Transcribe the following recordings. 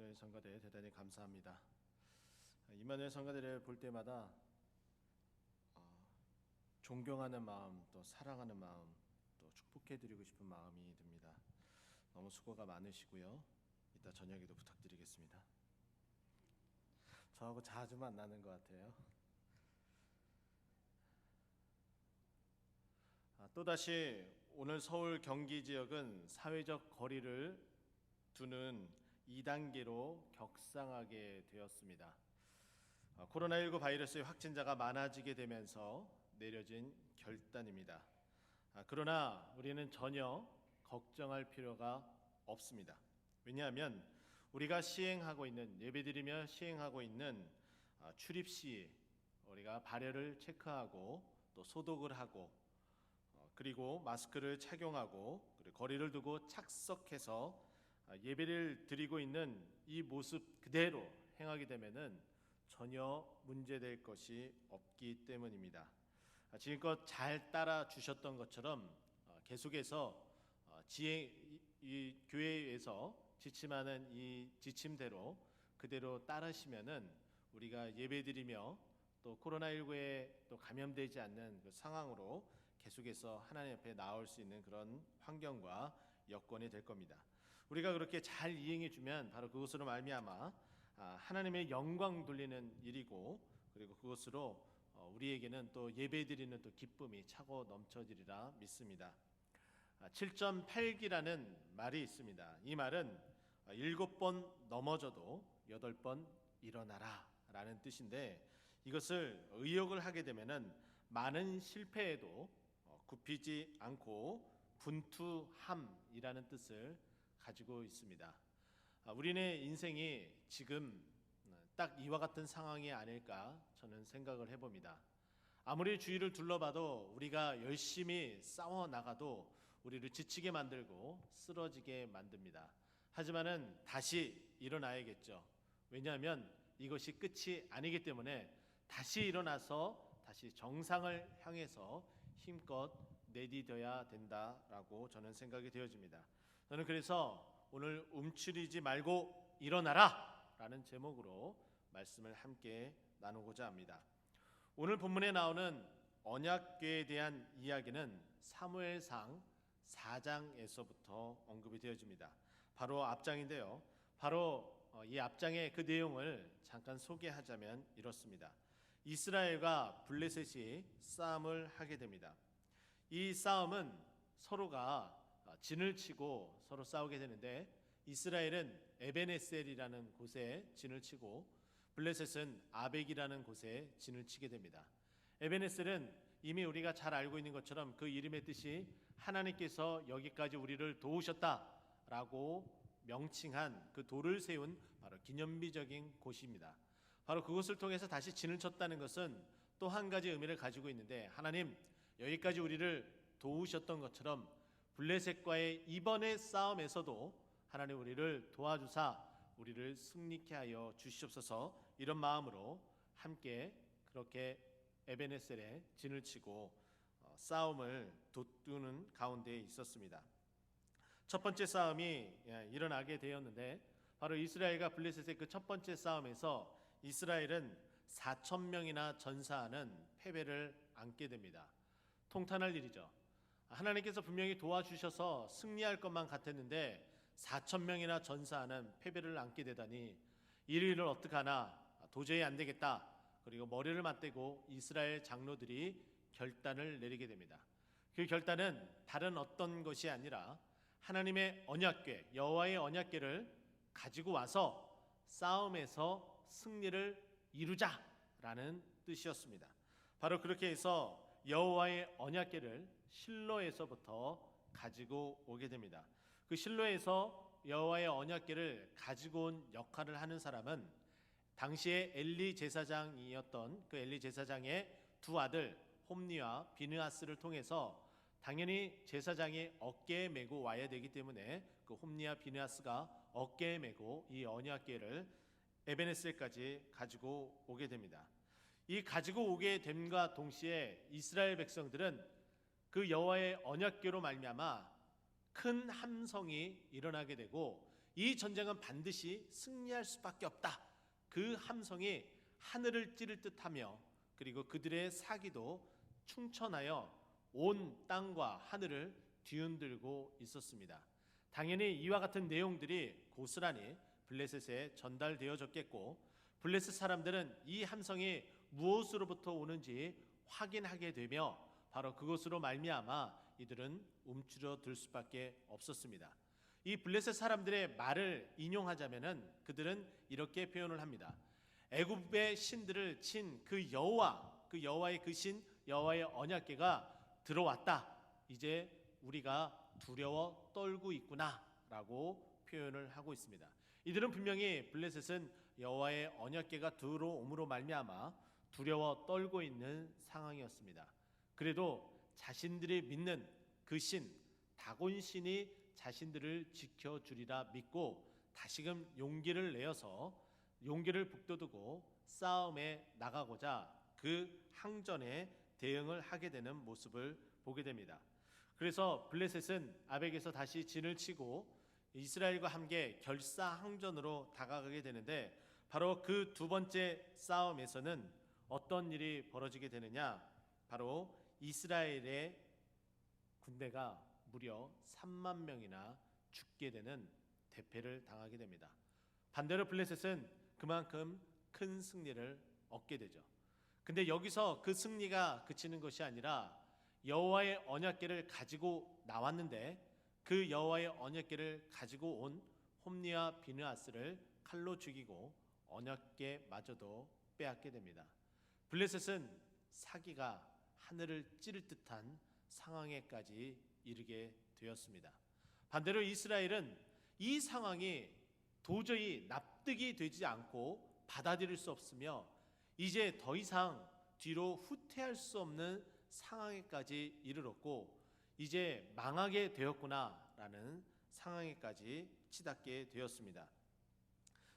이만누엘 성가대 대단히 감사합니다. 이만누엘 성가대를 볼 때마다 존경하는 마음, 또 사랑하는 마음, 또 축복해드리고 싶은 마음이 듭니다. 너무 수고가 많으시고요. 이따 저녁에도 부탁드리겠습니다. 저하고 자주 만나는 것 같아요. 또다시 오늘 서울 경기 지역은 사회적 거리를 두는 2단계로 격상하게 되었습니다. 코로나19 바이러스의 확진자가 많아지게 되면서 내려진 결단입니다. 그러나 우리는 전혀 걱정할 필요가 없습니다. 왜냐하면 우리가 시행하고 있는, 예배드리며 시행하고 있는 출입 시 우리가 발열을 체크하고 또 소독을 하고 그리고 마스크를 착용하고 그리고 거리를 두고 착석해서 예배를 드리고 있는 이 모습 그대로 행하게 되면은 전혀 문제될 것이 없기 때문입니다. 지금껏 잘 따라 주셨던 것처럼 계속해서 이 교회에서 지침하는 이 지침대로 그대로 따르시면은 우리가 예배드리며 또 코로나19에 또 감염되지 않는 그 상황으로 계속해서 하나님 앞에 나올 수 있는 그런 환경과 여건이 될 겁니다. 우리가 그렇게 잘 이행해 주면 바로 그것으로 말미암아 하나님의 영광 돌리는 일이고 그리고 그것으로 우리에게는 또 예배드리는 또 기쁨이 차고 넘쳐지리라 믿습니다. 7.8기라는 말이 있습니다. 이 말은 7번 넘어져도 8번 일어나라 라는 뜻인데 이것을 의역을 하게 되면은 많은 실패에도 굽히지 않고 분투함이라는 뜻을 가지고 있습니다. 우리네 인생이 지금 딱 이와 같은 상황이 아닐까 저는 생각을 해봅니다. 아무리 주위를 둘러봐도 우리가 열심히 싸워 나가도 우리를 지치게 만들고 쓰러지게 만듭니다. 하지만은 다시 일어나야겠죠. 왜냐하면 이것이 끝이 아니기 때문에 다시 일어나서 다시 정상을 향해서 힘껏 내디뎌야 된다라고 저는 생각이 되어집니다. 저는 그래서 오늘 움츠리지 말고 일어나라 라는 제목으로 말씀을 함께 나누고자 합니다. 오늘 본문에 나오는 언약궤에 대한 이야기는 사무엘상 4장에서부터 언급이 되어집니다. 바로 앞장인데요. 바로 이 앞장의 그 내용을 잠깐 소개하자면 이렇습니다. 이스라엘과 블레셋이 싸움을 하게 됩니다. 이 싸움은 서로가 진을 치고 서로 싸우게 되는데 이스라엘은 에베네셀이라는 곳에 진을 치고 블레셋은 아벡이라는 곳에 진을 치게 됩니다. 에베네셀은 이미 우리가 잘 알고 있는 것처럼 그 이름의 뜻이 하나님께서 여기까지 우리를 도우셨다라고 명칭한 그 돌을 세운 바로 기념비적인 곳입니다. 바로 그것을 통해서 다시 진을 쳤다는 것은 또 한 가지 의미를 가지고 있는데 하나님 여기까지 우리를 도우셨던 것처럼 블레셋과의 이번의 싸움에서도 하나님 우리를 도와주사 우리를 승리케 하여 주시옵소서 이런 마음으로 함께 그렇게 에베네셀에 진을 치고 싸움을 돋두는 가운데 있었습니다. 첫 번째 싸움이 일어나게 되었는데 바로 이스라엘과 블레셋의 그 첫 번째 싸움에서 이스라엘은 4,000명이나 전사하는 패배를 안게 됩니다. 통탄할 일이죠. 하나님께서 분명히 도와주셔서 승리할 것만 같았는데 4,000명이나 전사하는 패배를 안게 되다니 이 일을 어떡하나 도저히 안 되겠다. 그리고 머리를 맞대고 이스라엘 장로들이 결단을 내리게 됩니다. 그 결단은 다른 어떤 것이 아니라 하나님의 언약궤, 여호와의 언약궤를 가지고 와서 싸움에서 승리를 이루자라는 뜻이었습니다. 바로 그렇게 해서 여호와의 언약궤를 실로에서부터 가지고 오게 됩니다. 그 실로에서 여호와의 언약궤를 가지고 온 역할을 하는 사람은 당시에 엘리 제사장이었던 그 엘리 제사장의 두 아들 홈니와 비느하스를 통해서 당연히 제사장이 어깨에 메고 와야 되기 때문에 그 홈니와 비느하스가 어깨에 메고 이 언약궤를 에베네셀까지 가지고 오게 됩니다. 이 가지고 오게 됨과 동시에 이스라엘 백성들은 그 여호와의 언약궤로 말미암아 큰 함성이 일어나게 되고 이 전쟁은 반드시 승리할 수밖에 없다. 그 함성이 하늘을 찌를 듯하며 그리고 그들의 사기도 충천하여 온 땅과 하늘을 뒤흔들고 있었습니다. 당연히 이와 같은 내용들이 고스란히 블레셋에 전달되어졌겠고, 블레셋 사람들은 이 함성이 무엇으로부터 오는지 확인하게 되며 바로 그것으로 말미암아 이들은 움츠러들 수밖에 없었습니다. 이 블레셋 사람들의 말을 인용하자면은 그들은 이렇게 표현을 합니다. 애굽의 신들을 친 그 여호와, 그 여호와의 그 신 여호와의 언약궤가 들어왔다. 이제 우리가 두려워 떨고 있구나라고 표현을 하고 있습니다. 이들은 분명히 블레셋은 여호와의 언약궤가 들어옴으로 말미암아 두려워 떨고 있는 상황이었습니다. 그래도 자신들이 믿는 그 신, 다곤 신이 자신들을 지켜주리라 믿고 다시금 용기를 내어서 용기를 북돋우고 싸움에 나가고자 그 항전에 대응을 하게 되는 모습을 보게 됩니다. 그래서 블레셋은 아벡에서 다시 진을 치고 이스라엘과 함께 결사항전으로 다가가게 되는데, 바로 그 두 번째 싸움에서는 어떤 일이 벌어지게 되느냐, 바로 이스라엘의 군대가 무려 3만 명이나 죽게 되는 대패를 당하게 됩니다. 반대로 블레셋은 그만큼 큰 승리를 얻게 되죠. 근데 여기서 그 승리가 그치는 것이 아니라 여호와의 언약궤를 가지고 나왔는데 그 여호와의 언약궤를 가지고 온 홈니와 비느하스를 칼로 죽이고 언약궤마저도 빼앗게 됩니다. 블레셋은 사기가 하늘을 찌를 듯한 상황에까지 이르게 되었습니다. 반대로 이스라엘은 이 상황이 도저히 납득이 되지 않고 받아들일 수 없으며 이제 더 이상 뒤로 후퇴할 수 없는 상황에까지 이르렀고 이제 망하게 되었구나라는 상황에까지 치닫게 되었습니다.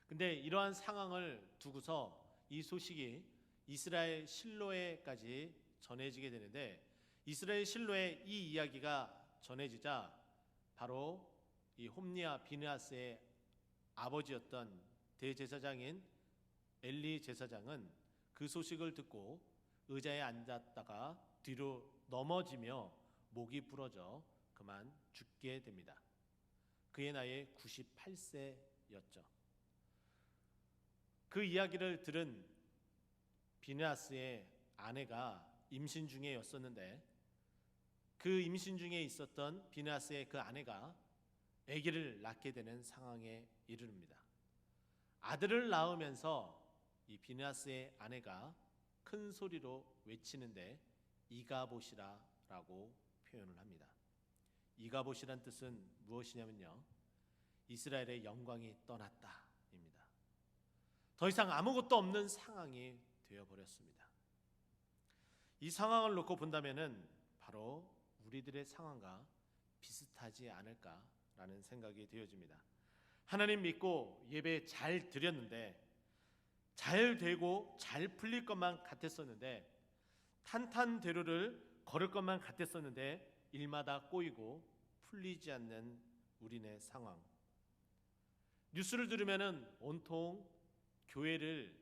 근데 이러한 상황을 두고서 이 소식이 이스라엘 실로에까지 전해지게 되는데, 이스라엘 실로에 이 이야기가 전해지자 바로 이 홈니와 비느하스의 아버지였던 대제사장인 엘리 제사장은 그 소식을 듣고 의자에 앉았다가 뒤로 넘어지며 목이 부러져 그만 죽게 됩니다. 그의 나이 98세였죠. 그 이야기를 들은 비느하스의 아내가 임신 중에였었는데 그 임신 중에 있었던 비느하스의 그 아내가 아기를 낳게 되는 상황에 이르릅니다. 아들을 낳으면서 이 비느하스의 아내가 큰 소리로 외치는데 이가봇이라라고 표현을 합니다. 이가봇이란 뜻은 무엇이냐면요, 이스라엘의 영광이 떠났다입니다. 더 이상 아무것도 없는 상황이 되어버렸습니다. 이 상황을 놓고 본다면은 바로 우리들의 상황과 비슷하지 않을까라는 생각이 되어집니다. 하나님 믿고 예배 잘 드렸는데 잘 되고 잘 풀릴 것만 같았었는데, 탄탄대로를 걸을 것만 같았었는데 일마다 꼬이고 풀리지 않는 우리네 상황. 뉴스를 들으면은 온통 교회를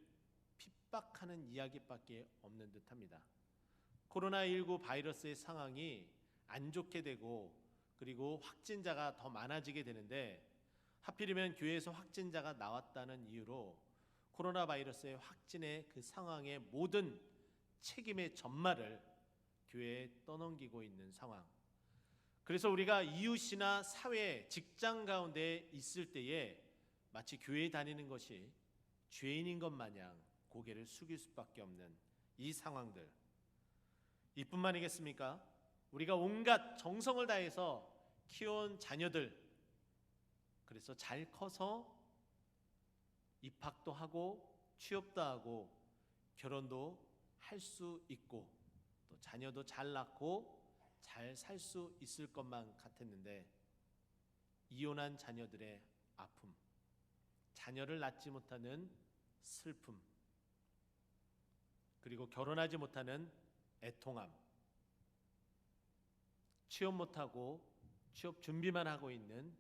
핍박하는 이야기밖에 없는 듯합니다. 코로나19 바이러스의 상황이 안 좋게 되고 그리고 확진자가 더 많아지게 되는데, 하필이면 교회에서 확진자가 나왔다는 이유로 코로나 바이러스의 확진의 그 상황의 모든 책임의 전말을 교회에 떠넘기고 있는 상황. 그래서 우리가 이웃이나 사회, 직장 가운데 있을 때에 마치 교회에 다니는 것이 죄인인 것 마냥 고개를 숙일 수밖에 없는 이 상황들. 이뿐만이겠습니까? 우리가 온갖 정성을 다해서 키워온 자녀들, 그래서 잘 커서 입학도 하고 취업도 하고 결혼도 할 수 있고 또 자녀도 잘 낳고 잘 살 수 있을 것만 같았는데, 이혼한 자녀들의 아픔, 자녀를 낳지 못하는 슬픔, 그리고 결혼하지 못하는 애통함, 취업 못하고 취업 준비만 하고 있는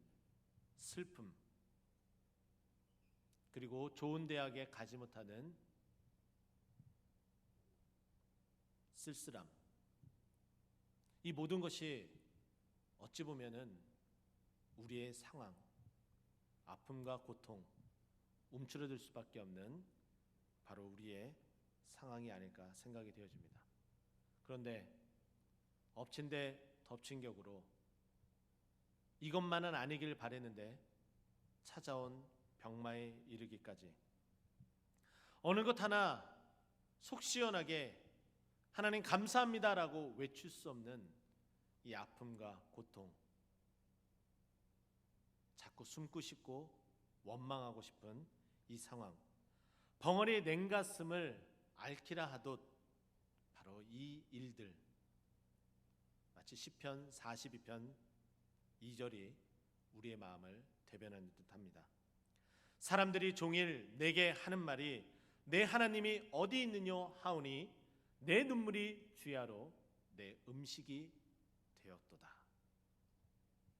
슬픔, 그리고 좋은 대학에 가지 못하는 쓸쓸함, 이 모든 것이 어찌 보면은 우리의 상황, 아픔과 고통, 움츠러들 수밖에 없는 바로 우리의 상황이 아닐까 생각이 되어집니다. 그런데 엎친 데 덮친 격으로 이것만은 아니길 바랬는데 찾아온 병마에 이르기까지 어느 것 하나 속 시원하게 하나님 감사합니다라고 외칠 수 없는 이 아픔과 고통, 자꾸 숨고 싶고 원망하고 싶은 이 상황, 벙어리 냉가슴을 앓기라 하듯 바로 이 일들, 마치 시편 42편 2절이 우리의 마음을 대변하는 듯합니다. 사람들이 종일 내게 하는 말이 내 하나님이 어디 있느뇨 하오니 내 눈물이 주야로 내 음식이 되었도다.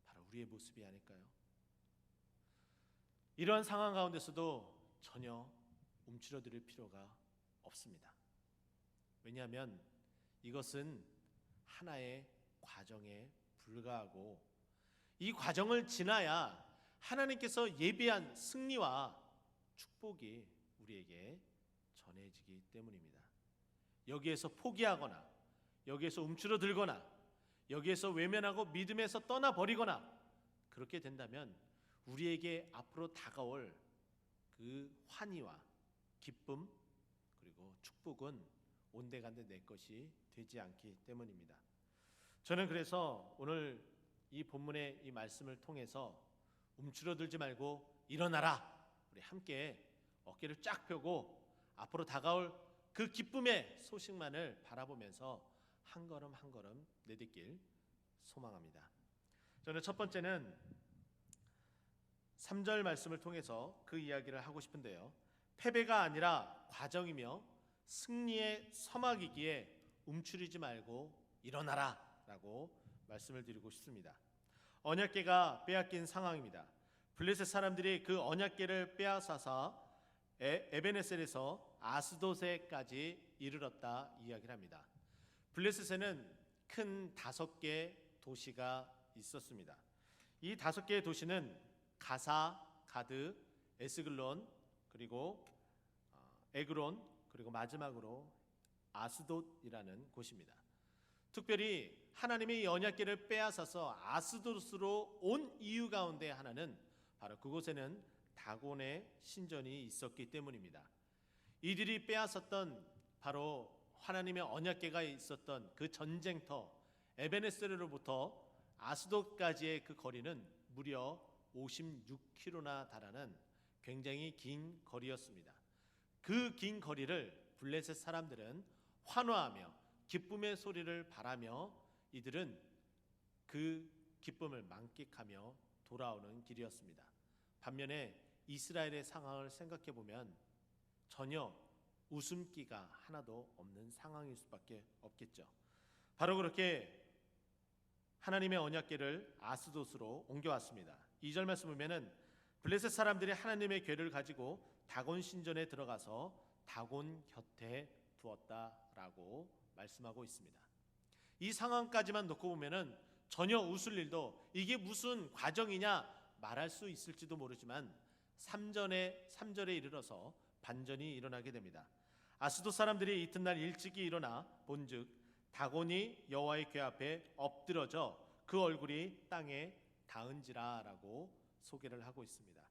바로 우리의 모습이 아닐까요? 이러한 상황 가운데서도 전혀 움츠러들 필요가 없습니다. 왜냐하면 이것은 하나의 과정에 불과하고 이 과정을 지나야 하나님께서 예비한 승리와 축복이 우리에게 전해지기 때문입니다. 여기에서 포기하거나 여기에서 움츠러들거나 여기에서 외면하고 믿음에서 떠나버리거나 그렇게 된다면 우리에게 앞으로 다가올 그 환희와 기쁨 그리고 축복은 온데간데 내 것이 되지 않기 때문입니다. 저는 그래서 오늘 이 본문의 이 말씀을 통해서 움츠러들지 말고 일어나라, 우리 함께 어깨를 쫙 펴고 앞으로 다가올 그 기쁨의 소식만을 바라보면서 한 걸음 한 걸음 내딛길 소망합니다. 저는 첫 번째는 3절 말씀을 통해서 그 이야기를 하고 싶은데요, 패배가 아니라 과정이며 승리의 서막이기에 움츠리지 말고 일어나라 라고 말씀을 드리고 싶습니다. 언약궤가 빼앗긴 상황입니다. 블레셋 사람들이 그 언약궤를 빼앗아서 에베네셀에서 아스돗에까지 이르렀다 이야기를 합니다. 블레셋에는 큰 5개 도시가 있었습니다. 이 5개의 도시는 가사, 가드, 에스글론, 그리고 에그론, 그리고 마지막으로 아스돗이라는 곳입니다. 특별히 하나님의 이 언약궤를 빼앗아서 아스돗으로 온 이유 가운데 하나는 바로 그곳에는 다곤의 신전이 있었기 때문입니다. 이들이 빼앗았던 바로 하나님의 언약궤가 있었던 그 전쟁터 에베네스로부터 아스돗까지의 그 거리는 무려 56km나 달하는 굉장히 긴 거리였습니다. 그 긴 거리를 블레셋 사람들은 환호하며 기쁨의 소리를 바라며 이들은 그 기쁨을 만끽하며 돌아오는 길이었습니다. 반면에 이스라엘의 상황을 생각해 보면 전혀 웃음기가 하나도 없는 상황일 수밖에 없겠죠. 바로 그렇게 하나님의 언약궤를 아스돗으로 옮겨왔습니다. 2절 말씀 보면은 블레셋 사람들이 하나님의 궤를 가지고 다곤 신전에 들어가서 다곤 곁에 두었다라고 말씀하고 있습니다. 이 상황까지만 놓고 보면은 전혀 웃을 일도, 이게 무슨 과정이냐 말할 수 있을지도 모르지만 3절에 이르러서 반전이 일어나게 됩니다. 아스돗 사람들이 이튿날 일찍이 일어나 본즉 다곤이 여호와의 궤 앞에 엎드러져 그 얼굴이 땅에 닿은지라라고 소개를 하고 있습니다.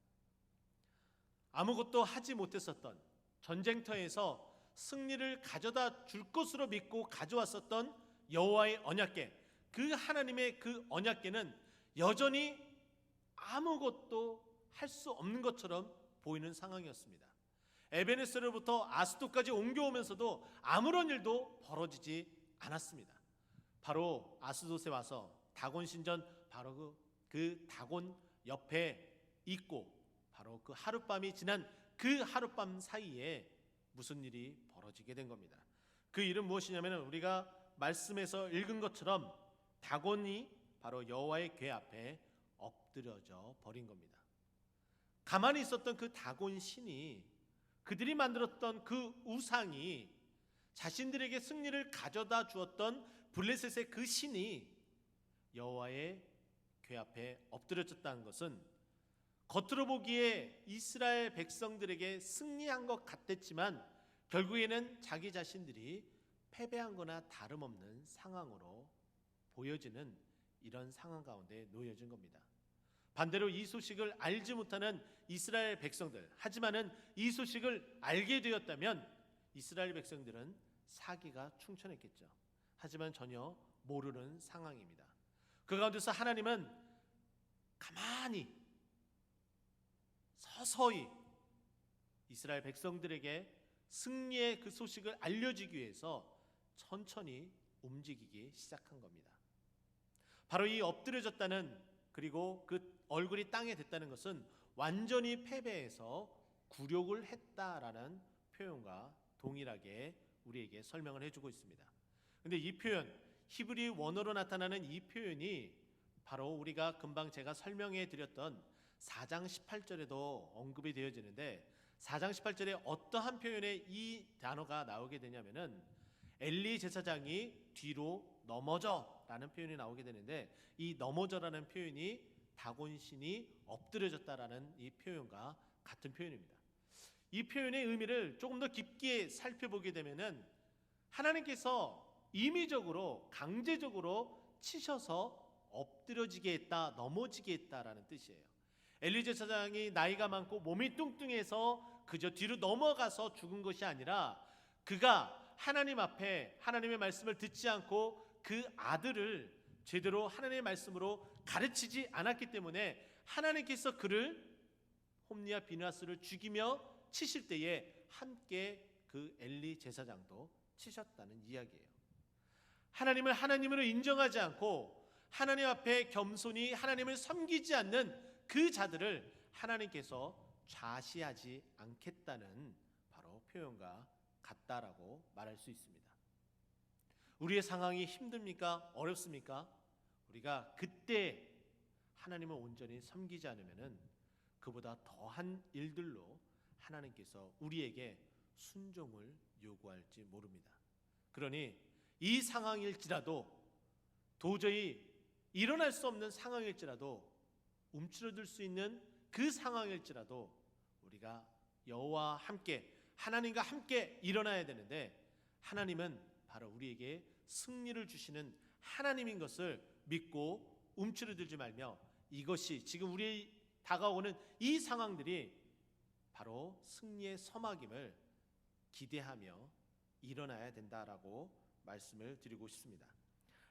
아무것도 하지 못했었던, 전쟁터에서 승리를 가져다 줄 것으로 믿고 가져왔었던 여호와의 언약궤, 그 하나님의 그 언약궤는 여전히 아무것도 할 수 없는 것처럼 보이는 상황이었습니다. 에베네스로부터 아스돗까지 옮겨오면서도 아무런 일도 벌어지지 않았습니다. 바로 아스돗에 와서 다곤 신전, 바로 그 다곤 옆에 있고 바로 그 하룻밤이 지난 그 하룻밤 사이에 무슨 일이 벌어지게 된 겁니다. 그 일은 무엇이냐면 우리가 말씀에서 읽은 것처럼 다곤이 바로 여호와의 궤 앞에 엎드려져 버린 겁니다. 가만히 있었던 그 다곤 신이, 그들이 만들었던 그 우상이, 자신들에게 승리를 가져다 주었던 블레셋의 그 신이 여호와의 궤 앞에 엎드려졌다는 것은 겉으로 보기에 이스라엘 백성들에게 승리한 것 같았지만 결국에는 자기 자신들이 패배한 거나 다름없는 상황으로 보여지는 이런 상황 가운데 놓여진 겁니다. 반대로 이 소식을 알지 못하는 이스라엘 백성들, 하지만은 이 소식을 알게 되었다면 이스라엘 백성들은 사기가 충천했겠죠. 하지만 전혀 모르는 상황입니다. 그 가운데서 하나님은 가만히 서서히 이스라엘 백성들에게 승리의 그 소식을 알려주기 위해서 천천히 움직이기 시작한 겁니다. 바로 이 엎드려졌다는, 그리고 그 얼굴이 땅에 댔다는 것은 완전히 패배해서 굴욕을 했다라는 표현과 동일하게 우리에게 설명을 해주고 있습니다. 근데 이 표현, 히브리 원어로 나타나는 이 표현이 바로 우리가 금방 제가 설명해 드렸던 4장 18절에도 언급이 되어지는데, 4장 18절에 어떠한 표현에 이 단어가 나오게 되냐면은 엘리 제사장이 뒤로 넘어져 라는 표현이 나오게 되는데, 이 넘어져라는 표현이 다곤 신이 엎드려졌다라는 이 표현과 같은 표현입니다. 이 표현의 의미를 조금 더 깊게 살펴보게 되면은 하나님께서 임의적으로 강제적으로 치셔서 엎드려지게 했다, 넘어지게 했다라는 뜻이에요. 엘리 제사장이 나이가 많고 몸이 뚱뚱해서 그저 뒤로 넘어가서 죽은 것이 아니라 그가 하나님 앞에 하나님의 말씀을 듣지 않고 그 아들을 제대로 하나님의 말씀으로 가르치지 않았기 때문에 하나님께서 그를, 홈리와 비느하스를 죽이며 치실 때에 함께 그 엘리 제사장도 치셨다는 이야기예요. 하나님을 하나님으로 인정하지 않고 하나님 앞에 겸손히 하나님을 섬기지 않는 그 자들을 하나님께서 좌시하지 않겠다는 바로 표현과 같다라고 말할 수 있습니다. 우리의 상황이 힘듭니까? 어렵습니까? 우리가 그때 하나님을 온전히 섬기지 않으면은 그보다 더한 일들로 하나님께서 우리에게 순종을 요구할지 모릅니다. 그러니 이 상황일지라도, 도저히 일어날 수 없는 상황일지라도, 움츠러들 수 있는 그 상황일지라도 우리가 여호와와 함께, 하나님과 함께 일어나야 되는데, 하나님은 바로 우리에게 승리를 주시는 하나님인 것을 믿고 움츠러들지 말며, 이것이 지금 우리 다가오는 이 상황들이 바로 승리의 서막임을 기대하며 일어나야 된다라고 말씀을 드리고 싶습니다.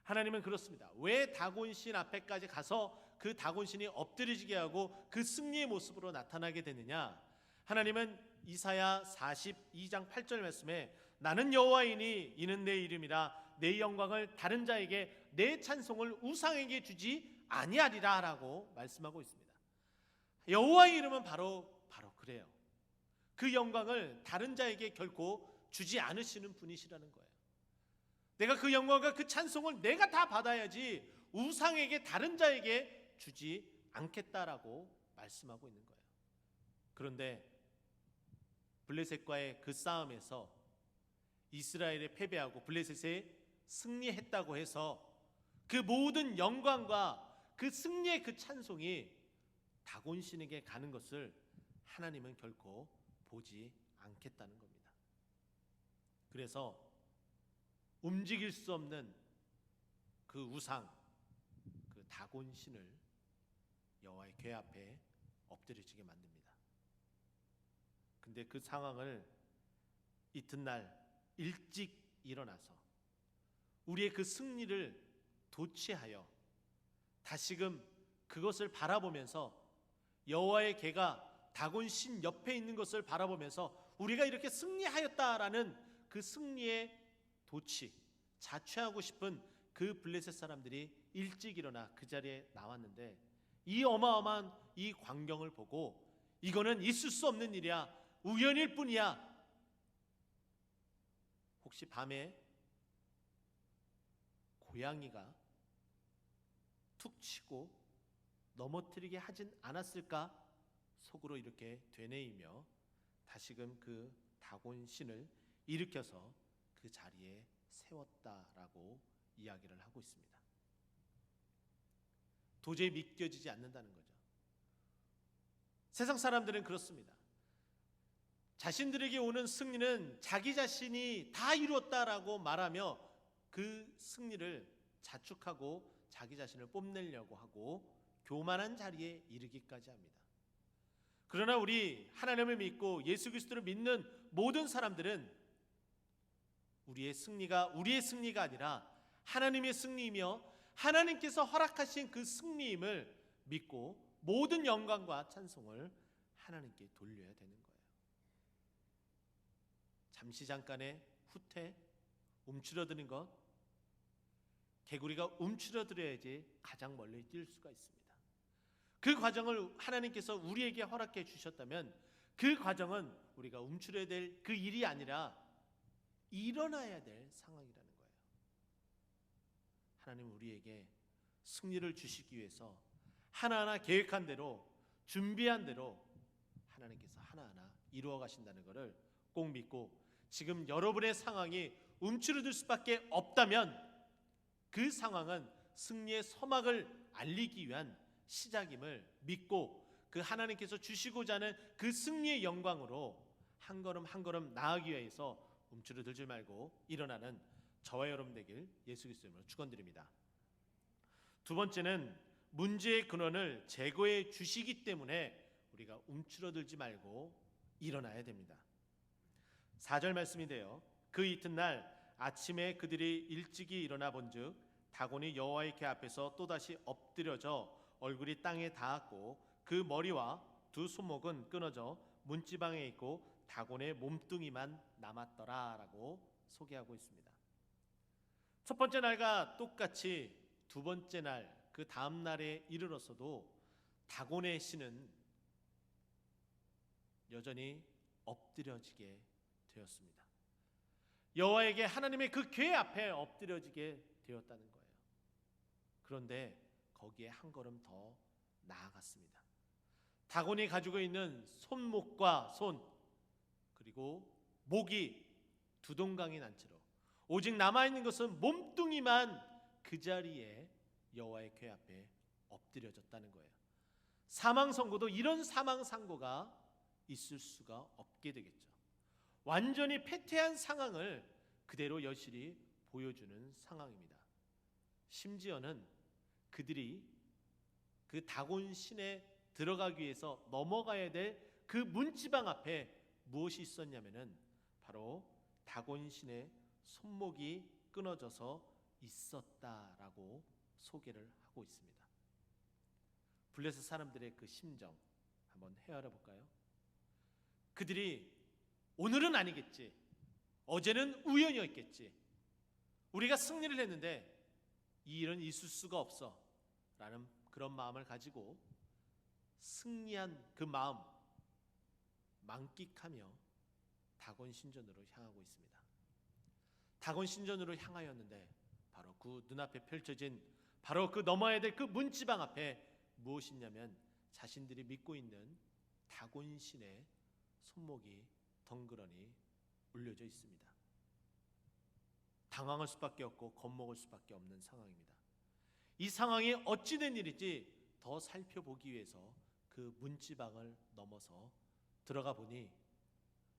하나님은 그렇습니다. 왜 다곤신 앞에까지 가서 그 다곤신이 엎드려지게 하고 그 승리의 모습으로 나타나게 되느냐? 하나님은 이사야 42장 8절 말씀에 나는 여호와이니 이는 내 이름이라 내 영광을 다른 자에게 내 찬송을 우상에게 주지 아니하리라 라고 말씀하고 있습니다. 여호와의 이름은 바로 그래요. 그 영광을 다른 자에게 결코 주지 않으시는 분이시라는 거예요. 내가 그 영광과 그 찬송을 내가 다 받아야지 우상에게, 다른 자에게 주지 않겠다라고 말씀하고 있는 거예요. 그런데 블레셋과의 그 싸움에서 이스라엘에 패배하고 블레셋에 승리했다고 해서 그 모든 영광과 그 승리의 그 찬송이 다곤신에게 가는 것을 하나님은 결코 보지 않겠다는 겁니다. 그래서 움직일 수 없는 그 우상, 그 다곤신을 여호와의 궤 앞에 엎드려지게 만듭니다. 근데 그 상황을 이튿날 일찍 일어나서 우리의 그 승리를 도취하여 다시금 그것을 바라보면서, 여호와의 궤가 다곤신 옆에 있는 것을 바라보면서 우리가 이렇게 승리하였다라는 그 승리의 도취, 자취하고 싶은 그 블레셋 사람들이 일찍 일어나 그 자리에 나왔는데, 이 어마어마한 이 광경을 보고 이거는 있을 수 없는 일이야, 우연일 뿐이야, 혹시 밤에 고양이가 툭 치고 넘어뜨리게 하진 않았을까 속으로 이렇게 되뇌이며 다시금 그 다곤 신을 일으켜서 그 자리에 세웠다라고 이야기를 하고 있습니다. 도저히 믿겨지지 않는다는 거죠. 세상 사람들은 그렇습니다. 자신들에게 오는 승리는 자기 자신이 다 이루었다라고 말하며 그 승리를 자축하고 자기 자신을 뽐내려고 하고 교만한 자리에 이르기까지 합니다. 그러나 우리 하나님을 믿고 예수 그리스도를 믿는 모든 사람들은 우리의 승리가 아니라 하나님의 승리이며 하나님께서 허락하신 그 승리임을 믿고 모든 영광과 찬송을 하나님께 돌려야 되는 거예요. 잠시 잠깐의 후퇴, 움츠러드는 것, 개구리가 움츠러들어야지 가장 멀리 뛸 수가 있습니다. 그 과정을 하나님께서 우리에게 허락해 주셨다면 그 과정은 우리가 움츠려야 될 그 일이 아니라 일어나야 될 상황이라는 거예요. 하나님 우리에게 승리를 주시기 위해서 하나하나 계획한 대로 준비한 대로 하나님께서 하나하나 이루어 가신다는 것을 꼭 믿고 지금 여러분의 상황이 움츠러들 수밖에 없다면 그 상황은 승리의 서막을 알리기 위한 시작임을 믿고 그 하나님께서 주시고자 하는 그 승리의 영광으로 한 걸음 한 걸음 나아가기 위해서 움츠러들지 말고 일어나는 저와 여러분 되길 예수 그리스도의 이름으로 축원드립니다. 두 번째는 문제의 근원을 제거해 주시기 때문에 우리가 움츠러들지 말고 일어나야 됩니다. 4절 말씀인데요. 그 이튿날 아침에 그들이 일찍이 일어나 본즉 다곤이 여호와의 궤 앞에서 또다시 엎드려져 얼굴이 땅에 닿았고 그 머리와 두 손목은 끊어져 문지방에 있고 다곤의 몸뚱이만 남았더라라고 소개하고 있습니다. 첫 번째 날과 똑같이 두 번째 날 그 다음 날에 이르렀어도 다곤의 신은 여전히 엎드려지게 되었습니다. 여호와에게 하나님의 그 궤 앞에 엎드려지게 되었다는 거예요. 그런데 거기에 한 걸음 더 나아갔습니다. 다곤이 가지고 있는 손목과 손 그리고 목이 두동강이 난 채로 오직 남아있는 것은 몸뚱이만 그 자리에 여호와의 궤 앞에 엎드려졌다는 거예요. 사망선고도 이런 사망선고가 있을 수가 없게 되겠죠. 완전히 패퇴한 상황을 그대로 여실히 보여주는 상황입니다. 심지어는 그들이 그 다곤 신에 들어가기 위해서 넘어가야 될 그 문지방 앞에 무엇이 있었냐면은 바로 다곤 신의 손목이 끊어져서 있었다라고 소개를 하고 있습니다. 블레셋 사람들의 그 심정 한번 헤아려 볼까요? 그들이 오늘은 아니겠지, 어제는 우연이었겠지, 우리가 승리를 했는데 이 일은 있을 수가 없어 라는 그런 마음을 가지고 승리한 그 마음 만끽하며 다곤 신전으로 향하고 있습니다. 다곤 신전으로 향하였는데 바로 그 눈앞에 펼쳐진 바로 그 넘어야 될 그 문지방 앞에 무엇이 있냐면 자신들이 믿고 있는 다곤 신의 손목이 덩그러니 올려져 있습니다. 당황할 수밖에 없고 겁먹을 수밖에 없는 상황입니다. 이 상황이 어찌 된 일인지 더 살펴보기 위해서 그 문지방을 넘어서 들어가 보니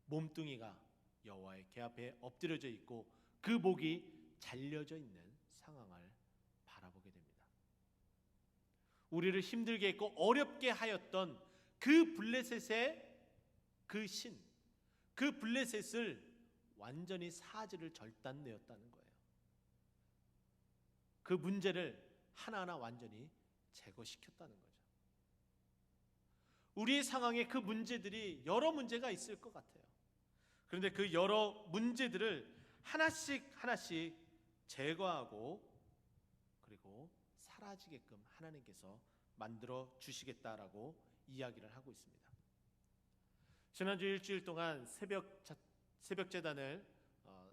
몸뚱이가 여호와의 궤 앞에 엎드려져 있고 그 목이 잘려져 있는 상황을 바라보게 됩니다. 우리를 힘들게 했고 어렵게 하였던 그 블레셋의 그 신, 그 블레셋을 완전히 사지를 절단내었다는 거예요. 그 문제를 하나하나 완전히 제거시켰다는 거죠. 우리의 상황에 그 문제들이 여러 문제가 있을 것 같아요. 그런데 그 여러 문제들을 하나씩 하나씩 제거하고 그리고 사라지게끔 하나님께서 만들어 주시겠다라고 이야기를 하고 있습니다. 지난주 일주일 동안 새벽 제단을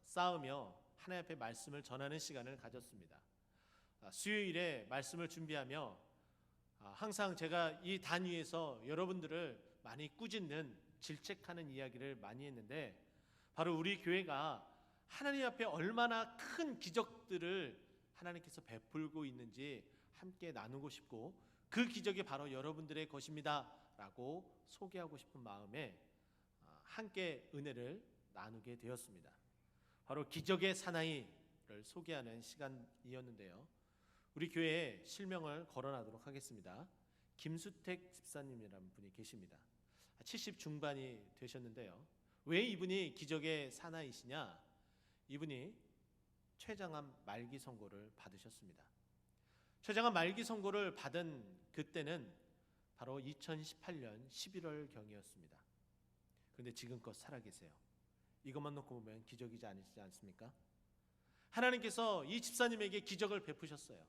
쌓으며 하나님 앞에 말씀을 전하는 시간을 가졌습니다. 수요일에 말씀을 준비하며 항상 제가 이 단위에서 여러분들을 많이 꾸짖는 질책하는 이야기를 많이 했는데, 바로 우리 교회가 하나님 앞에 얼마나 큰 기적들을 하나님께서 베풀고 있는지 함께 나누고 싶고, 그 기적이 바로 여러분들의 것입니다 라고 소개하고 싶은 마음에 함께 은혜를 나누게 되었습니다. 바로 기적의 사나이를 소개하는 시간이었는데요, 우리 교회에 실명을 거론하도록 하겠습니다. 김수택 집사님이라는 분이 계십니다. 70 중반이 되셨는데요, 왜 이분이 기적의 사나이시냐? 이분이 췌장암 말기 선고를 받으셨습니다. 췌장암 말기 선고를 받은 그때는 바로 2018년 11월 경이었습니다. 그런데 지금껏 살아계세요. 이것만 놓고 보면 기적이지 아니지 않습니까? 하나님께서 이 집사님에게 기적을 베푸셨어요.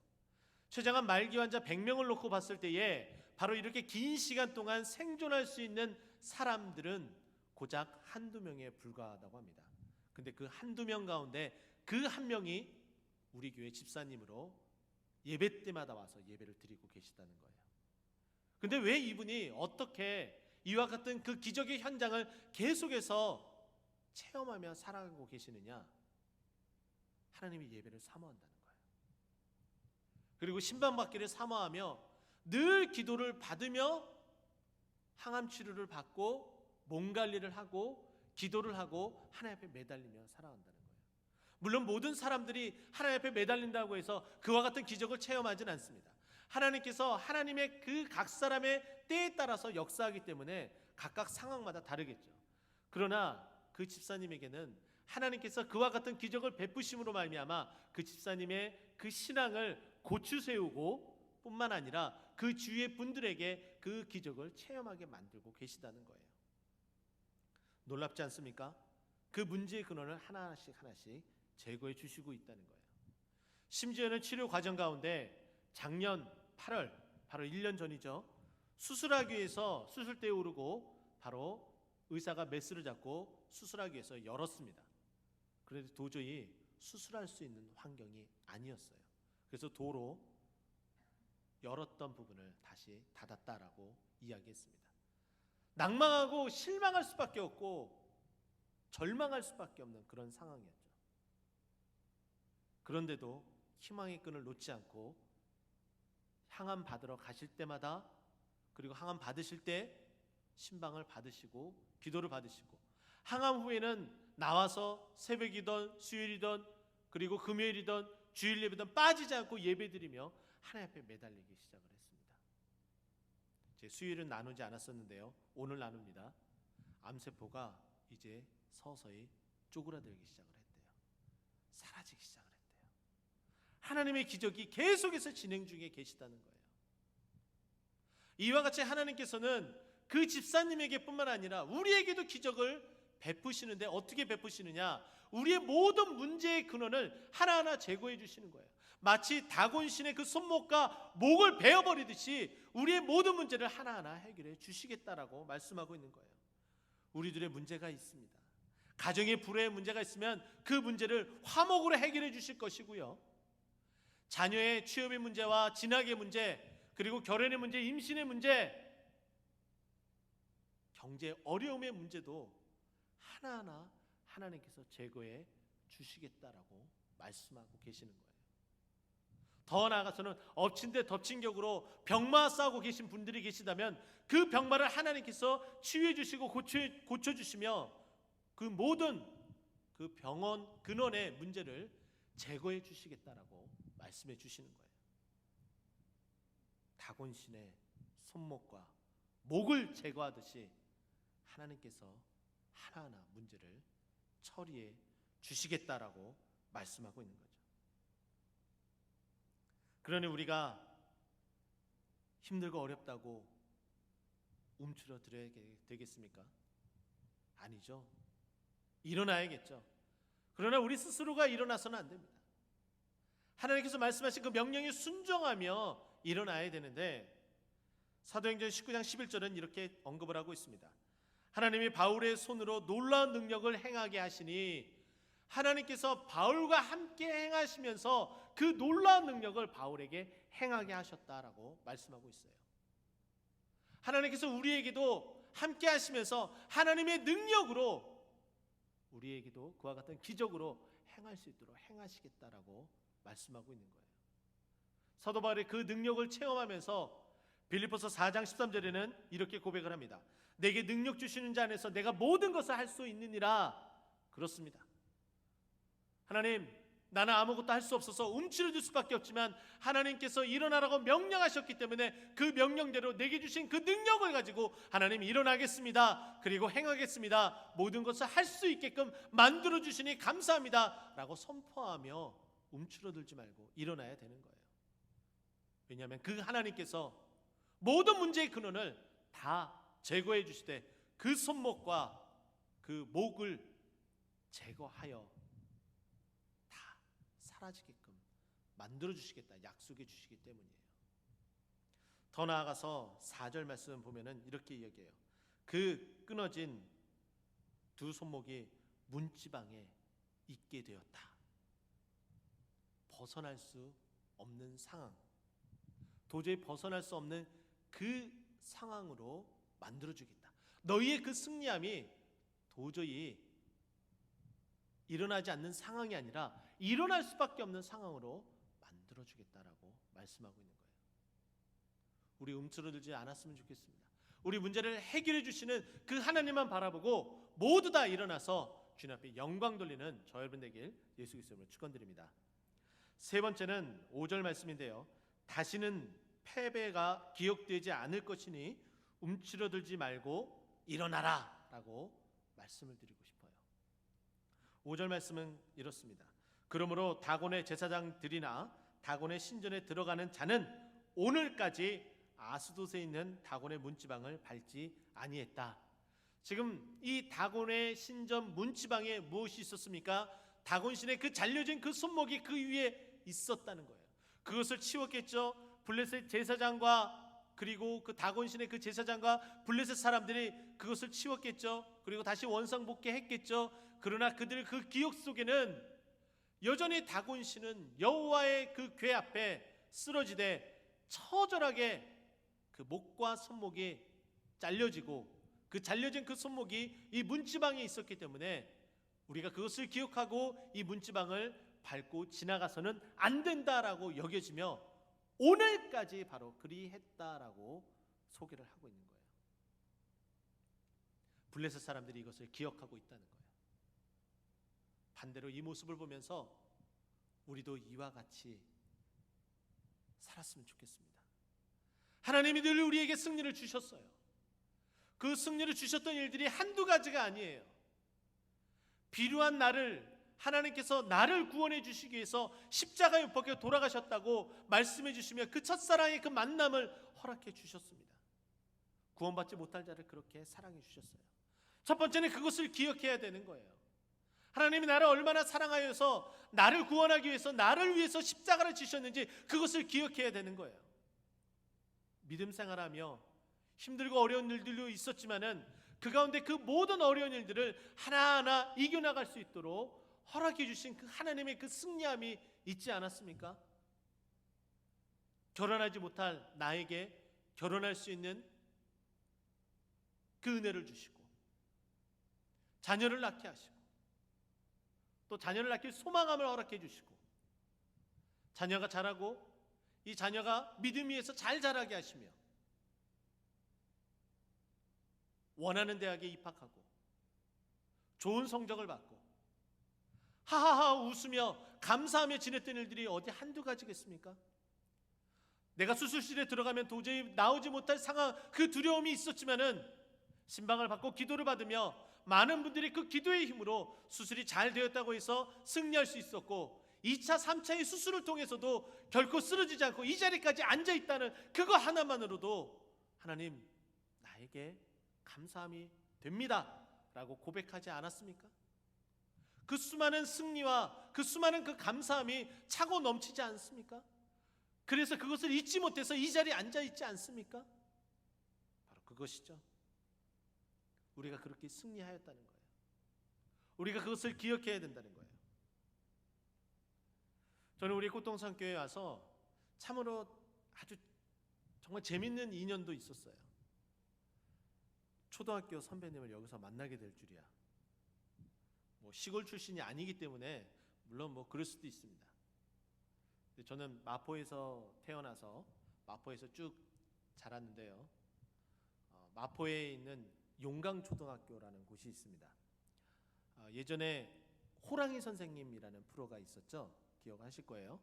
췌장암 말기 환자 100명을 놓고 봤을 때에 바로 이렇게 긴 시간 동안 생존할 수 있는 사람들은 고작 한두 명에 불과하다고 합니다. 근데 그 한두 명 가운데 그 한 명이 우리 교회 집사님으로 예배 때마다 와서 예배를 드리고 계시다는 거예요. 근데 왜 이분이 어떻게 이와 같은 그 기적의 현장을 계속해서 체험하며 살아가고 계시느냐? 하나님이 예배를 사모한다는 거예요. 그리고 신방받기를 사모하며 늘 기도를 받으며 항암 치료를 받고 몸 관리를 하고 기도를 하고 하나님 앞에 매달리며 살아간다는 거예요. 물론 모든 사람들이 하나님 앞에 매달린다고 해서 그와 같은 기적을 체험하지는 않습니다. 하나님께서 하나님의 그 각 사람의 때에 따라서 역사하기 때문에 각각 상황마다 다르겠죠. 그러나 그 집사님에게는 하나님께서 그와 같은 기적을 베푸심으로 말미암아 그 집사님의 그 신앙을 고추 세우고 뿐만 아니라 그 주위의 분들에게 그 기적을 체험하게 만들고 계시다는 거예요. 놀랍지 않습니까? 그 문제의 근원을 하나씩 제거해 주시고 있다는 거예요. 심지어는 치료 과정 가운데 작년 8월, 바로 1년 전이죠, 수술하기 위해서 수술대에 오르고 바로 의사가 메스를 잡고 수술하기 위해서 열었습니다. 그런데 도저히 수술할 수 있는 환경이 아니었어요. 그래서 도로 열었던 부분을 다시 닫았다라고 이야기했습니다. 낭망하고 실망할 수밖에 없고 절망할 수밖에 없는 그런 상황이었죠. 그런데도 희망의 끈을 놓지 않고 항암 받으러 가실 때마다, 그리고 항암 받으실 때 신방을 받으시고 기도를 받으시고, 항암 후에는 나와서 새벽이든 수요일이든 그리고 금요일이든 주일 예배든 빠지지 않고 예배드리며 하나님 앞에 매달리기 시작을 했습니다. 제 수요일은 나누지 않았었는데요, 오늘 나눕니다. 암세포가 이제 서서히 쪼그라들기 시작을 했대요. 사라지기 시작을 했대요. 하나님의 기적이 계속해서 진행 중에 계시다는 거예요. 이와 같이 하나님께서는 그 집사님에게 뿐만 아니라 우리에게도 기적을 베푸시는데, 어떻게 베푸시느냐? 우리의 모든 문제의 근원을 하나하나 제거해 주시는 거예요. 마치 다곤신의 그 손목과 목을 베어버리듯이 우리의 모든 문제를 하나하나 해결해 주시겠다라고 말씀하고 있는 거예요. 우리들의 문제가 있습니다. 가정의 불화의 문제가 있으면 그 문제를 화목으로 해결해 주실 것이고요, 자녀의 취업의 문제와 진학의 문제, 그리고 결혼의 문제, 임신의 문제, 경제 어려움의 문제도 하나하나 하나님께서 제거해 주시겠다라고 말씀하고 계시는 거예요. 더 나아가서는 엎친 데 덮친 격으로 병마 싸우고 계신 분들이 계시다면 그 병마를 하나님께서 치유해 주시고 고쳐 주시며 그 모든 그 병원 근원의 문제를 제거해 주시겠다라고 말씀해 주시는 거예요. 다곤신의 손목과 목을 제거하듯이 하나님께서 하나하나 문제를 처리해 주시겠다라고 말씀하고 있는 거죠. 그러니 우리가 힘들고 어렵다고 움츠러들어야 되겠습니까? 아니죠. 일어나야겠죠. 그러나 우리 스스로가 일어나서는 안 됩니다. 하나님께서 말씀하신 그 명령에 순종하며 일어나야 되는데, 사도행전 19장 11절은 이렇게 언급을 하고 있습니다. 하나님이 바울의 손으로 놀라운 능력을 행하게 하시니, 하나님께서 바울과 함께 행하시면서 그 놀라운 능력을 바울에게 행하게 하셨다라고 말씀하고 있어요. 하나님께서 우리에게도 함께 하시면서 하나님의 능력으로 우리에게도 그와 같은 기적으로 행할 수 있도록 행하시겠다라고 말씀하고 있는 거예요. 사도 바울이 그 능력을 체험하면서 빌립보서 4장 13절에는 이렇게 고백을 합니다. 내게 능력 주시는 자 안에서 내가 모든 것을 할 수 있느니라. 그렇습니다. 하나님, 나는 아무것도 할 수 없어서 움츠러들 수밖에 없지만 하나님께서 일어나라고 명령하셨기 때문에 그 명령대로 내게 주신 그 능력을 가지고 하나님 일어나겠습니다. 그리고 행하겠습니다. 모든 것을 할 수 있게끔 만들어 주시니 감사합니다. 라고 선포하며 움츠러들지 말고 일어나야 되는 거예요. 왜냐하면 그 하나님께서 모든 문제의 근원을 다 제거해 주시되 그 손목과 그 목을 제거하여 다 사라지게끔 만들어 주시겠다 약속해 주시기 때문이에요. 더 나아가서 4절 말씀 보면은 이렇게 이야기해요. 그 끊어진 두 손목이 문지방에 있게 되었다. 벗어날 수 없는 상황, 도저히 벗어날 수 없는 그 상황으로 만들어주겠다. 너희의 그 승리함이 도저히 일어나지 않는 상황이 아니라 일어날 수밖에 없는 상황으로 만들어주겠다라고 말씀하고 있는 거예요. 우리 움츠러들지 않았으면 좋겠습니다. 우리 문제를 해결해 주시는 그 하나님만 바라보고 모두 다 일어나서 주님 앞에 영광 돌리는 저 여러분 되길 예수 그리스도로 축원드립니다. 세 번째는 5절 말씀인데요. 다시는 패배가 기억되지 않을 것이니 움츠러들지 말고 일어나라 라고 말씀을 드리고 싶어요. 5절 말씀은 이렇습니다. 그러므로 다곤의 제사장들이나 다곤의 신전에 들어가는 자는 오늘까지 아스돗에 있는 다곤의 문지방을 밟지 아니했다. 지금 이 다곤의 신전 문지방에 무엇이 있었습니까? 다곤신의 그 잘려진 그 손목이 그 위에 있었다는 거예요. 그것을 치웠겠죠. 블레셋 제사장과 그리고 그 다곤신의 그 제사장과 블레셋 사람들이 그것을 치웠겠죠. 그리고 다시 원상복귀했겠죠. 그러나 그들 그 기억 속에는 여전히 다곤신은 여호와의 그 궤 앞에 쓰러지되 처절하게 그 목과 손목이 잘려지고 그 잘려진 그 손목이 이 문지방에 있었기 때문에 우리가 그것을 기억하고 이 문지방을 밟고 지나가서는 안 된다라고 여겨지며 오늘까지 바로 그리했다라고 소개를 하고 있는 거예요. 블레셋 사람들이 이것을 기억하고 있다는 거예요. 반대로 이 모습을 보면서 우리도 이와 같이 살았으면 좋겠습니다. 하나님이 늘 우리에게 승리를 주셨어요. 그 승리를 주셨던 일들이 한두 가지가 아니에요. 필요한 나를 하나님께서 나를 구원해 주시기 위해서 십자가에 못 박혀 돌아가셨다고 말씀해 주시며 그 첫사랑의 그 만남을 허락해 주셨습니다. 구원받지 못할 자를 그렇게 사랑해 주셨어요. 첫 번째는 그것을 기억해야 되는 거예요. 하나님이 나를 얼마나 사랑하여서 나를 구원하기 위해서 나를 위해서 십자가를 지셨는지 그것을 기억해야 되는 거예요. 믿음 생활하며 힘들고 어려운 일들도 있었지만은 그 가운데 그 모든 어려운 일들을 하나하나 이겨나갈 수 있도록 허락해 주신 그 하나님의 그 승리함이 있지 않았습니까? 결혼하지 못할 나에게 결혼할 수 있는 그 은혜를 주시고 자녀를 낳게 하시고 또 자녀를 낳길 소망함을 허락해 주시고 자녀가 자라고 이 자녀가 믿음 위에서 잘 자라게 하시며 원하는 대학에 입학하고 좋은 성적을 받고 하하하 웃으며 감사하며 지냈던 일들이 어디 한두 가지겠습니까? 내가 수술실에 들어가면 도저히 나오지 못할 상황, 그 두려움이 있었지만은 신방을 받고 기도를 받으며 많은 분들이 그 기도의 힘으로 수술이 잘 되었다고 해서 승리할 수 있었고 2차, 3차의 수술을 통해서도 결코 쓰러지지 않고 이 자리까지 앉아있다는 그거 하나만으로도 하나님 나에게 감사함이 됩니다 라고 고백하지 않았습니까? 그 수많은 승리와 그 수많은 그 감사함이 차고 넘치지 않습니까? 그래서 그것을 잊지 못해서 이 자리에 앉아있지 않습니까? 바로 그것이죠. 우리가 그렇게 승리하였다는 거예요. 우리가 그것을 기억해야 된다는 거예요. 저는 우리 꽃동산교회에 와서 참으로 아주 정말 재밌는 인연도 있었어요. 초등학교 선배님을 여기서 만나게 될 줄이야. 뭐 시골 출신이 아니기 때문에 물론 뭐 그럴 수도 있습니다. 근데 저는 마포에서 태어나서 마포에서 쭉 자랐는데요. 마포에 있는 용강초등학교라는 곳이 있습니다. 예전에 호랑이 선생님이라는 프로가 있었죠. 기억하실 거예요.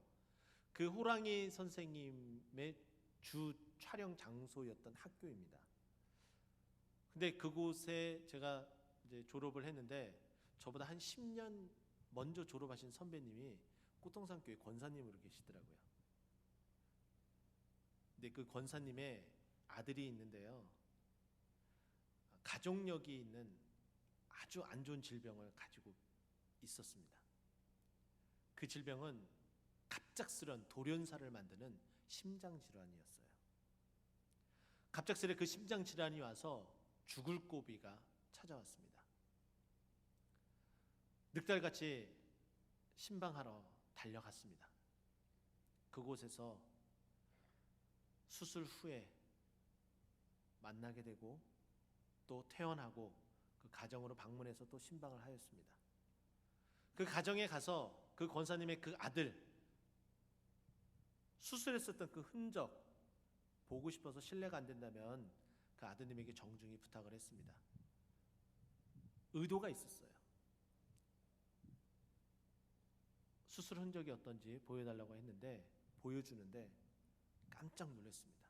그 호랑이 선생님의 주 촬영 장소였던 학교입니다. 근데 그곳에 제가 이제 졸업을 했는데 저보다 한 10년 먼저 졸업하신 선배님이 꽃동산교회 권사님으로 계시더라고요. 근데 그 권사님의 아들이 있는데요. 가족력이 있는 아주 안 좋은 질병을 가지고 있었습니다. 그 질병은 갑작스런 돌연사를 만드는 심장질환이었어요. 갑작스레 그 심장질환이 와서 죽을 고비가 찾아왔습니다. 늑달같이 신방하러 달려갔습니다. 그곳에서 수술 후에 만나게 되고 또 퇴원하고 그 가정으로 방문해서 또 신방을 하였습니다. 그 가정에 가서 그 권사님의 그 아들 수술했었던 그 흔적 보고 싶어서 실례가 안 된다면 그 아드님에게 정중히 부탁을 했습니다. 의도가 있었어요. 수술 흔적이 어떤지 보여달라고 했는데 보여주는데 깜짝 놀랐습니다.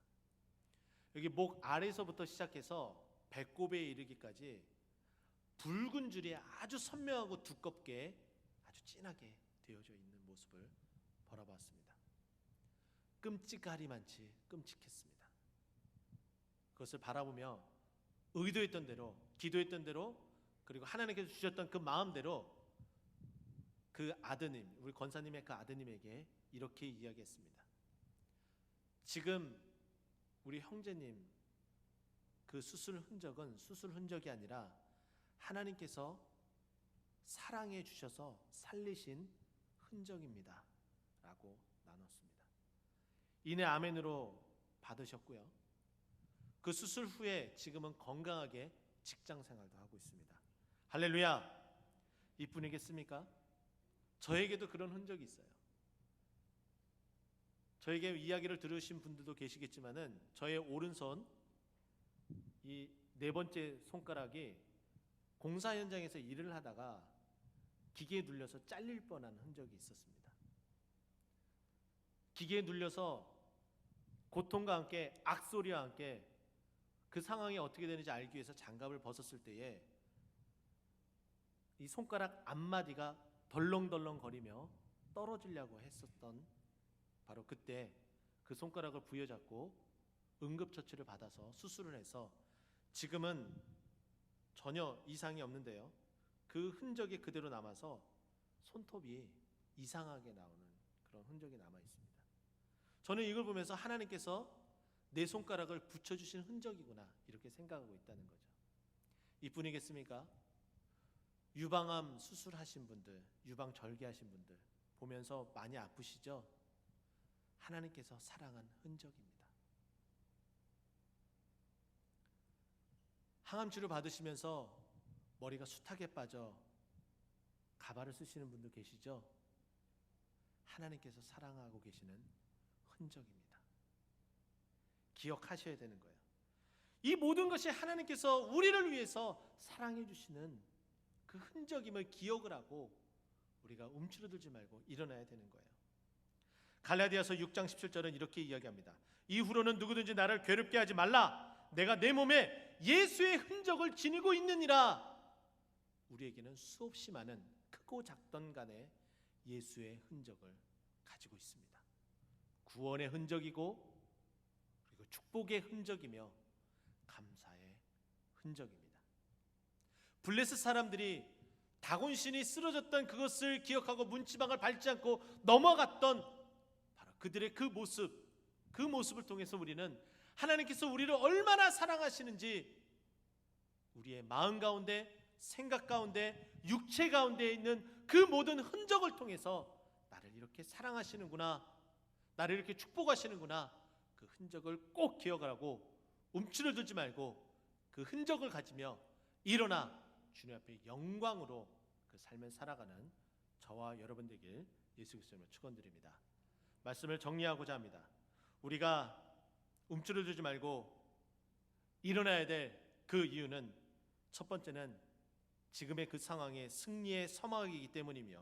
여기 목 아래서부터 시작해서 배꼽에 이르기까지 붉은 줄이 아주 선명하고 두껍게 아주 진하게 되어져 있는 모습을 바라봤습니다. 끔찍하리만치 끔찍했습니다. 그것을 바라보며 의도했던 대로, 기도했던 대로, 그리고 하나님께서 주셨던 그 마음대로 그 아드님, 우리 권사님의 그 아드님에게 이렇게 이야기했습니다. 지금 우리 형제님 그 수술 흔적은 수술 흔적이 아니라 하나님께서 사랑해 주셔서 살리신 흔적입니다 라고 나눴습니다. 이내 아멘으로 받으셨고요. 그 수술 후에 지금은 건강하게 직장 생활도 하고 있습니다. 할렐루야. 이뿐이겠습니까? 저에게도 그런 흔적이 있어요. 저에게 이야기를 들으신 분들도 계시겠지만은 저의 오른손 이 네 번째 손가락이 공사 현장에서 일을 하다가 기계에 눌려서 잘릴 뻔한 흔적이 있었습니다. 기계에 눌려서 고통과 함께 악소리와 함께 그 상황이 어떻게 되는지 알기 위해서 장갑을 벗었을 때에 이 손가락 앞마디가 덜렁덜렁 거리며 떨어지려고 했었던 바로 그때 그 손가락을 부여잡고 응급처치를 받아서 수술을 해서 지금은 전혀 이상이 없는데요. 그 흔적이 그대로 남아서 손톱이 이상하게 나오는 그런 흔적이 남아 있습니다. 저는 이걸 보면서 하나님께서 내 손가락을 붙여주신 흔적이구나 이렇게 생각하고 있다는 거죠. 이뿐이겠습니까? 유방암 수술하신 분들, 유방 절개하신 분들 보면서 많이 아프시죠? 하나님께서 사랑한 흔적입니다. 항암 치료 받으시면서 머리가 숱하게 빠져 가발을 쓰시는 분도 계시죠? 하나님께서 사랑하고 계시는 흔적입니다. 기억하셔야 되는 거예요. 이 모든 것이 하나님께서 우리를 위해서 사랑해 주시는 그 흔적임을 기억을 하고 우리가 움츠러들지 말고 일어나야 되는 거예요. 갈라디아서 6장 17절은 이렇게 이야기합니다. 이후로는 누구든지 나를 괴롭게 하지 말라. 내가 내 몸에 예수의 흔적을 지니고 있느니라. 우리에게는 수없이 많은 크고 작던 간에 예수의 흔적을 가지고 있습니다. 구원의 흔적이고 그리고 축복의 흔적이며 감사의 흔적입니다. 블레셋 사람들이 다곤신이 쓰러졌던 그것을 기억하고 문지방을 밟지 않고 넘어갔던 바로 그들의 그 모습을 통해서 우리는 하나님께서 우리를 얼마나 사랑하시는지 우리의 마음 가운데, 생각 가운데, 육체 가운데 있는 그 모든 흔적을 통해서 나를 이렇게 사랑하시는구나, 나를 이렇게 축복하시는구나, 그 흔적을 꼭 기억하고 움츠러들지 말고 그 흔적을 가지며 일어나 주님 앞에 영광으로 그 삶을 살아가는 저와 여러분 되길 예수 그리스도로 축원드립니다. 말씀을 정리하고자 합니다. 우리가 움츠러들지 말고 일어나야 될 그 이유는 첫 번째는 지금의 그 상황에 승리의 서막이기 때문이며,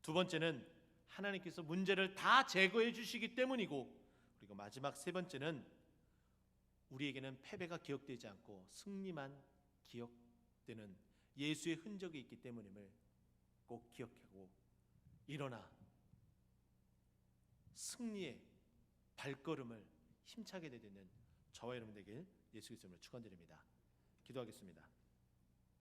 두 번째는 하나님께서 문제를 다 제거해 주시기 때문이고, 그리고 마지막 세 번째는 우리에게는 패배가 기억되지 않고 승리만 기억되는 예수의 흔적이 있기 때문임을 꼭 기억하고 일어나 승리의 발걸음을 힘차게 내딛는 저와 여러분 되길 예수 그리스도로 축원드립니다. 기도하겠습니다.